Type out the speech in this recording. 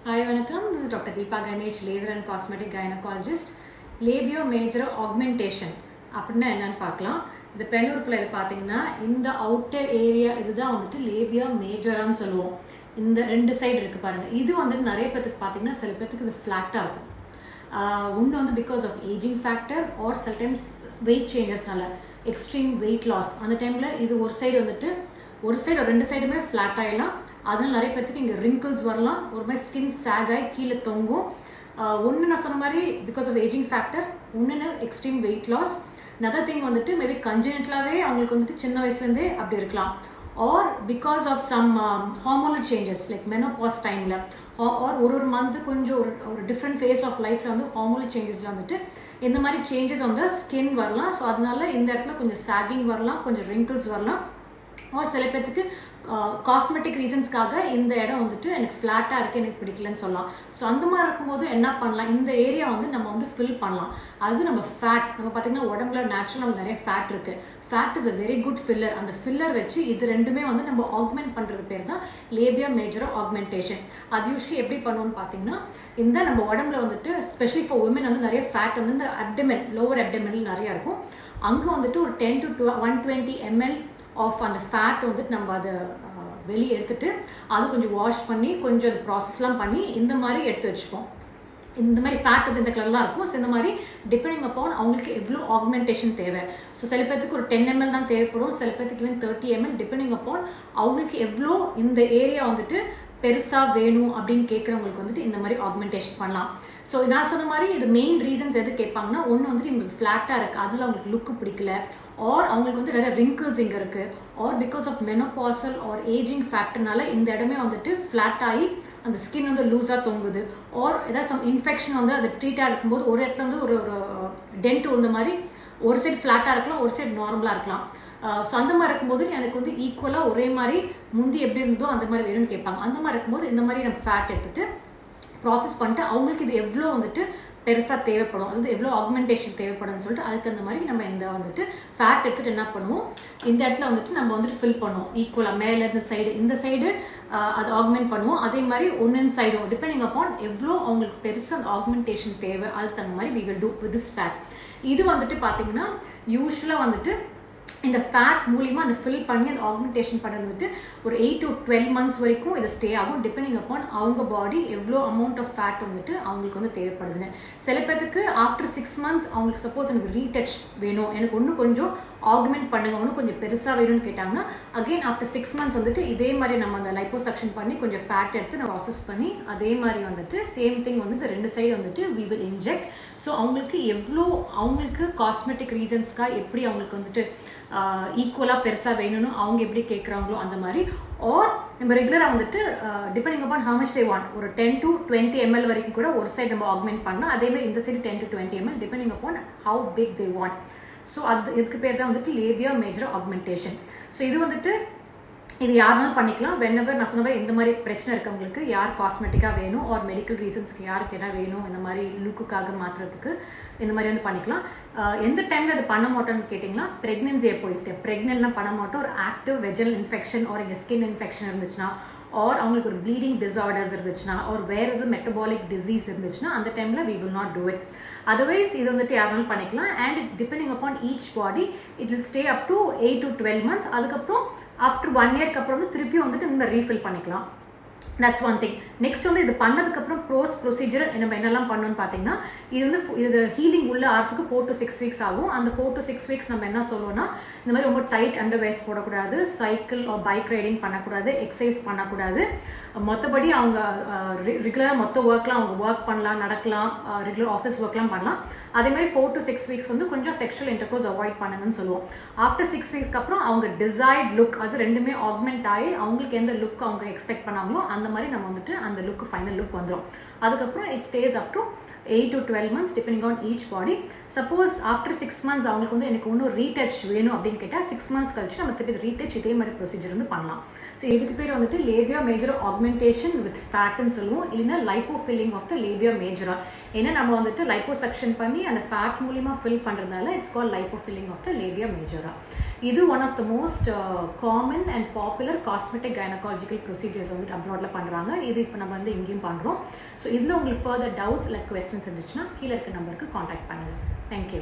Hi, Vanakkam. This is Dr. Deepa Ganesh, laser and cosmetic gynecologist. Labio major augmentation. அப்படின்னா என்னன்னு பார்க்கலாம். இந்த பெண்ணுறுப்பில் இது பார்த்தீங்கன்னா இந்த அவுட்டர் ஏரியா இதுதான் வந்துட்டு லேபியா மேஜரான்னு சொல்லுவோம். இந்த ரெண்டு சைடு இருக்குது பாருங்கள். இது வந்துட்டு நிறைய பேத்துக்கு பார்த்தீங்கன்னா சில பேத்துக்கு இது ஃப்ளாட்டாக இருக்கும். ஒன்று வந்து because of ageing factor or சில டைம்ஸ் வெயிட் சேஞ்சஸ்னால எக்ஸ்ட்ரீம் வெயிட் லாஸ் அந்த டைமில் இது ஒரு சைடு வந்துட்டு ஒரு சைடு ரெண்டு சைடுமே ஃப்ளாட் ஆகிடலாம். அதனால நிறைய பேத்துக்கு இங்கே ரிங்கிள்ஸ் வரலாம், ஒரு மாதிரி ஸ்கின் சேக் ஆகி கீழே தொங்கும். ஒன்று நான் சொன்ன மாதிரி பிகாஸ் ஆஃப் ஏஜிங் ஃபேக்டர், ஒன்று extreme weight loss. Other thing வந்துட்டு மேபி கன்ஜெனிட்டலாகவே அவங்களுக்கு வந்துட்டு சின்ன வயசுலேருந்தே அப்படி இருக்கலாம். Or because of some hormonal changes like menopause டைமில் ஆர் ஒரு மந்த்து கொஞ்சம் ஒரு டிஃப்ரெண்ட் ஃபேஸ் ஆஃப் லைஃப்பில் வந்து ஹார்மோனல் சேஞ்சஸில் வந்துட்டு இந்த மாதிரி சேஞ்சஸ் வந்து ஸ்கின் வரலாம். ஸோ அதனால இந்த இடத்துல கொஞ்சம் சாகிங் வரலாம், கொஞ்சம் ரிங்கிள்ஸ் வரலாம். ஆர் சில பேர்த்துக்கு காஸ்மெட்டிக் ரீசன்ஸ்க்காக இந்த இடம் வந்துட்டு எனக்கு ஃப்ளாட்டாக இருக்குது, எனக்கு பிடிக்கலன்னு சொல்லலாம். ஸோ அந்த மாதிரி இருக்கும்போது என்ன பண்ணலாம், இந்த ஏரியா வந்து நம்ம வந்து ஃபில் பண்ணலாம். அது நம்ம ஃபேட், நம்ம பார்த்திங்கன்னா உடம்புல நேச்சுரல் நமக்கு நிறைய ஃபேட் இருக்குது. Fat is a very good filler. அந்த ஃபில்லர் வச்சு இது ரெண்டுமே வந்து நம்ம ஆக்மெண்ட் பண்ணுறது பேர் தான் லேபியா மேஜர் ஆக்மெண்டேஷன். அது யூஸ்வலி எப்படி பண்ணுவோம்னு பார்த்தீங்கன்னா, இந்த நம்ம உடம்புல வந்துட்டு ஸ்பெஷலி ஃபார் உமன் வந்து நிறைய ஃபேட் வந்து இந்த அப்டமென், லோவர் அப்டமெனில் நிறையா இருக்கும். அங்கே வந்துட்டு ஒரு 10 to 120 ml ஆஃப் அந்த ஃபேட் வந்துட்டு நம்ம அதை வெளியே எடுத்துட்டு அது கொஞ்சம் வாஷ் பண்ணி கொஞ்சம் அது ப்ராசஸ்லாம் பண்ணி இந்த மாதிரி எடுத்து வச்சுப்போம். இந்த மாதிரி ஃபேட் வந்து இந்த கலர்லாம் இருக்கும். ஸோ இந்த மாதிரி டிபெண்டிங் அப்பான் அவங்களுக்கு எவ்வளோ ஆக்மெண்டேஷன் தேவை. ஸோ சில பேருக்கு ஒரு 10 ml தான் தேவைப்படும், சில பேருக்கு even 30 ml டிபெண்டிங் அப்பான் அவங்களுக்கு எவ்வளோ இந்த ஏரியா வந்துட்டு பெருசாக வேணும் அப்படின்னு கேட்குறவங்களுக்கு வந்துட்டு இந்த மாதிரி ஆக்மெண்டேஷன் பண்ணலாம். ஸோ நான் சொன்ன மாதிரி இது மெயின் ரீசன்ஸ் எது கேட்பாங்கன்னா, ஒன்று வந்துட்டு இவங்களுக்கு ஃப்ளாட்டாக இருக்குது, அதில் அவங்களுக்கு லுக்கு பிடிக்கல, ஆர் அவங்களுக்கு வந்து நிறைய ரிங்கிள்ஸ் இங்கே இருக்குது, or because of menopausal or ageing ஃபேக்டர்னால இந்த இடமே வந்துட்டு ஃப்ளாட் ஆகி அந்த ஸ்கின் வந்து லூஸாக தொங்குது, ஆர் ஏதாவது சம் இன்ஃபெக்ஷன் வந்து அது ட்ரீட்டாக இருக்கும்போது ஒரு இடத்துல வந்து ஒரு டென்ட் இந்த மாதிரி ஒரு சைடு ஃப்ளாட்டாக இருக்கலாம், ஒரு சைடு நார்மலாக இருக்கலாம். ஸோ அந்த மாதிரி இருக்கும்போது எனக்கு வந்து ஈக்குவலாக ஒரே மாதிரி முந்தி எப்படி இருந்ததோ அந்த மாதிரி வேணும்னு கேட்பாங்க. அந்த மாதிரி இருக்கும்போது இந்த மாதிரி நம்ம ஃபேட் எடுத்துகிட்டு ப்ராசஸ் பண்ணிட்டு அவங்களுக்கு இது எவ்வளோ வந்துட்டு பெருசாக தேவைப்படும், அதாவது எவ்வளோ ஆக்மெண்டேஷன் தேவைப்படும்னு சொல்லிட்டு அதுக்கு தகுந்த மாதிரி நம்ம இந்த வந்துட்டு ஃபேட் எடுத்துகிட்டு என்ன பண்ணுவோம், இந்த இடத்துல வந்துட்டு நம்ம வந்துட்டு ஃபில் பண்ணுவோம் ஈக்குவலாக. மேலே இந்த சைடு அது ஆக்மெண்ட் பண்ணுவோம். அதே மாதிரி ஒன்று சைடும் டிபெண்டிங் அப்பான் எவ்வளோ அவங்களுக்கு பெருசாக அந்த ஆக்மெண்டேஷன் தேவை அதுக்கு தகுந்த மாதிரி we will do with this fat. இது வந்துட்டு பார்த்தீங்கன்னா யூஸ்வலாக வந்துட்டு இந்த ஃபேட் மூலிமா அந்த ஃபில் பண்ணி அந்த ஆக்மெண்டேஷன் பண்ணுறது வந்துட்டு ஒரு 8 to 12 months வரைக்கும் இது ஸ்டே ஆகும் டிபெண்டிங் அப்பான் அவங்க பாடி எவ்வளோ அமௌண்ட் ஆஃப் ஃபேட் வந்துட்டு அவங்களுக்கு வந்து தேவைப்படுதுன்னு. சில பேருக்கு ஆஃப்டர் 6 months அவங்களுக்கு சப்போஸ் எனக்கு ரீடச் வேணும், எனக்கு இன்னும் கொஞ்சம் ஆக்மெண்ட் பண்ணுங்க, இன்னும் கொஞ்சம் பெருசாக வேணும்னு கேட்டாங்கன்னா அகெயின் ஆஃப்டர் 6 months வந்துட்டு இதே மாதிரி நம்ம அந்த லைப்போசக்ஷன் பண்ணி கொஞ்சம் ஃபேட் எடுத்து நம்ம ப்ராசஸ் பண்ணி அதே மாதிரி வந்துட்டு சேம் திங் வந்து இந்த ரெண்டு சைடு வந்துட்டு வி வில் இன்ஜெக்ட். ஸோ அவங்களுக்கு எவ்வளோ அவங்களுக்கு காஸ்மெட்டிக் ரீசன்ஸ்க்காக எப்படி அவங்களுக்கு வந்துட்டு ஈக்குவலாக பெருசாக வேணும்னு அவங்க எப்படி கேட்குறாங்களோ அந்த மாதிரி. ஆர் நம்ம ரெகுலராக வந்துட்டு depending upon how much they want ஒரு 10 to 20 ml வரைக்கும் கூட ஒரு சைடு நம்ம ஆக்மெண்ட் பண்ணலாம். அதேமாதிரி இந்த side 10 to 20 ml depending upon how big they want. So அது இதுக்கு பேர் தான் வந்துட்டு லேபியா மேஜர் ஆக்மெண்டேஷன். ஸோ இது வந்துட்டு இது யாருனாலும் பண்ணிக்கலாம். வென்னவர் நான் சொன்ன இந்த மாதிரி பிரச்சனை இருக்கவங்களுக்கு யார் காஸ்மெட்டிக்காக வேணும் ஆர் மெடிக்கல் ரீசன்ஸ்க்கு யாருக்கு என்ன வேணும் இந்த மாதிரி லுக்குக்காக மாற்றுறதுக்கு இந்த மாதிரி வந்து பண்ணிக்கலாம். எந்த டைமில் அது பண்ண மாட்டோம்னு கேட்டிங்கன்னா, ப்ரெக்னென்சி எப்போ ப்ரெக்னென்ட்னா பண்ண மாட்டோம். ஒரு ஆக்டிவ் வெஜல் இன்ஃபெக்ஷன் ஆர் இங்கே ஸ்கின் இன்ஃபெக்ஷன் இருந்துச்சுன்னா, ஆர் அவங்களுக்கு ஒரு ப்ளீடிங் டிஸார்டர்ஸ் இருந்துச்சுன்னா, ஆர் வேறு எது மெட்டபாலிக் டிசீஸ் இருந்துச்சுன்னா அந்த டைமில் we will not do it. Otherwise இது வந்துட்டு யாருனாலும் பண்ணிக்கலாம். And it depending upon each body it will stay up to 8 to 12 months. அதுக்கப்புறம் ஆஃப்டர் 1 year அப்புறம் வந்து திருப்பியும் வந்துட்டு நம்ம ரீஃபில் பண்ணிக்கலாம். That's one thing. நெக்ஸ்ட் வந்து இது பண்ணதுக்கப்புறம் ப்ரொசீஜர் நம்ம என்னெல்லாம் பண்ணணும்னு பார்த்தீங்கன்னா, இது வந்து இது ஹீலிங் உள்ள ஆகிறதுக்கு 4 to 6 weeks ஆகும். அந்த 4 to 6 weeks நம்ம என்ன சொல்லுவோம்னா, இந்த மாதிரி ரொம்ப டைட் அண்டர்வேர்ஸ் போடக்கூடாது, சைக்கிள் பைக் ரைடிங் பண்ணக்கூடாது, எக்ஸசைஸ் பண்ணக்கூடாது. மற்றபடி அவங்க ரெகுலராக மொத்த ஒர்க்லாம் அவங்க ஒர்க் பண்ணலாம், நடக்கலாம், ரெகுலர் ஆஃபீஸ் ஒர்க்லாம் பண்ணலாம். அதேமாதிரி 4 to 6 weeks வந்து கொஞ்சம் செக்ஷுவல் இன்டர்கோர்ஸ் அவாய்ட் பண்ணுங்கன்னு சொல்லுவோம். ஆஃப்டர் 6 weeks அப்புறம் அவங்க டிசைர்ட் லுக் அது ரெண்டுமே ஆக்மெண்ட் ஆகி அவங்களுக்கு எந்த லுக் அவங்க எக்ஸ்பெக்ட் பண்ணாங்களோ அந்த மாதிரி நம்ம வந்துட்டு அந்த லுக்கு ஃபைனல் லுக் வந்துடும். அதுக்கப்புறம் it stay up to 8 to 12 months depending on each body. Suppose after 6 months அவங்களுக்கு வந்து எனக்கு இன்னும் ரீடச் வேணும் அப்படின்னு கேட்டால் 6 months கழிச்சு நம்ம திருப்பி ரீடச் இதே மாதிரி ப்ரொசீஜர் வந்து பண்ணலாம். ஸோ இதுக்கு பேர் வந்துட்டு labia major augmentation with fat ன்னு சொல்லுவோம், இல்லைன்னா லைப்போஃபில்லிங் ஆஃப் த லேபியா மேஜரா. ஏன்னா நம்ம வந்துட்டு லைப்போசக்ஷன் பண்ணி அந்த ஃபேட் மூலிமா ஃபில் பண்ணுறதுனால it's call lipofilling of the labia majora. இது one of the most common and popular cosmetic gynaecological procedures வந்துட்டு அப்ராடில் பண்ணுறாங்க. இது இப்போ நம்ம வந்து இங்கேயும் பண்ணுறோம். ஸோ இதில் உங்களுக்கு ஃபர்தர் டவுட்ஸ் இல்லை கொஸ்டின்ஸ் இருந்துச்சுன்னா கீழே இருக்க நம்பருக்கு காண்டாக்ட் பண்ணுங்கள். தேங்க்யூ.